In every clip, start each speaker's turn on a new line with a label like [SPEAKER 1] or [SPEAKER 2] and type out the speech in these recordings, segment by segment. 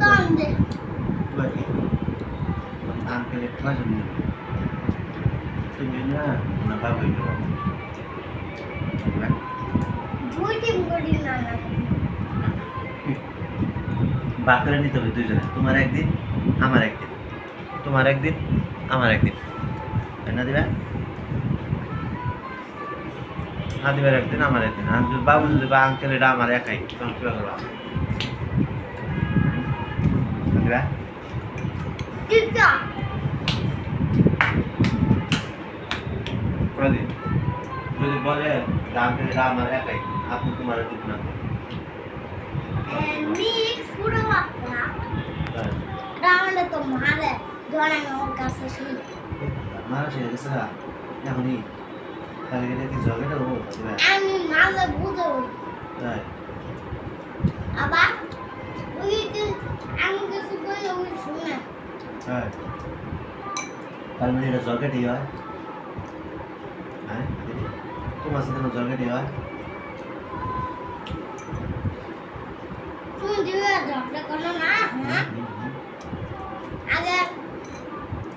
[SPEAKER 1] Donde?
[SPEAKER 2] Vậy ăn cái này khá là nhiều. Tôi nghĩ là bao nhiêu rồi.
[SPEAKER 1] Duitim kori na na.
[SPEAKER 2] বাকরে নিতে হবে দুইজনে, তোমার একদিন আমার একদিন, তোমার একদিন আমার একদিন, না দিবা? দিবার একদিন আমার একদিন, আর বাবু যদি বা আঙ্কেল এটা আমার একাই, তখন কি করবা? দিবা?
[SPEAKER 1] Kita.
[SPEAKER 2] প্রদীপ যদি বলে আঙ্কেল এটা আমার একাই, আপনি তোমার দিব না।
[SPEAKER 1] Mix pura wakna. Rawan to mare. Jona no kasa shi.
[SPEAKER 2] আমার সে গেছে না এখনই তাহলে এটা কি জগেটা ও দিবা?
[SPEAKER 1] Ami male budo.
[SPEAKER 2] তাই
[SPEAKER 1] Aba. Ui ke ami ke subai ui shuna.
[SPEAKER 2] হ্যাঁ তার মানে এটা জগেটই হয়, হ্যাঁ তোমার সাথে কোনো জগেটই হয়।
[SPEAKER 1] Tun diwa jokta kono na. Ha? Agar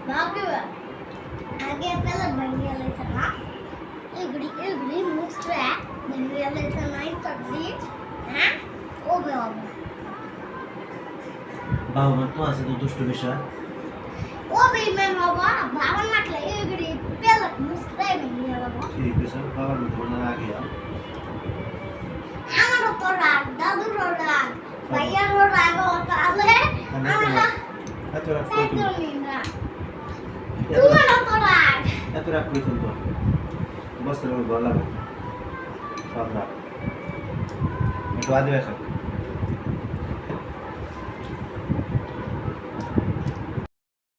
[SPEAKER 1] bagiwa. Agar pela bangiya laisa na. Egri mix track. Bangiya laisa na sabzi. Ha? Obe obe.
[SPEAKER 2] বাবা মা তো আছে তো দুষ্ট বিষয়।
[SPEAKER 1] Obe men baba. Baba nakla egri pela mix track bangiya baba.
[SPEAKER 2] ঠিক আছে বাবার মতো মনে আগে
[SPEAKER 1] আমারও তো রাগ, দাদুরও রাগ, ভাইয়ারও রাগ তাহলে আমরা
[SPEAKER 2] এত রাগ করে
[SPEAKER 1] চাইতেও নিই না। তোমারও তো রাগ।
[SPEAKER 2] এত রাগ করে তুলতো বস্ত্রের উপর ভালো লাগে সব রাগ একটু আদিবাসী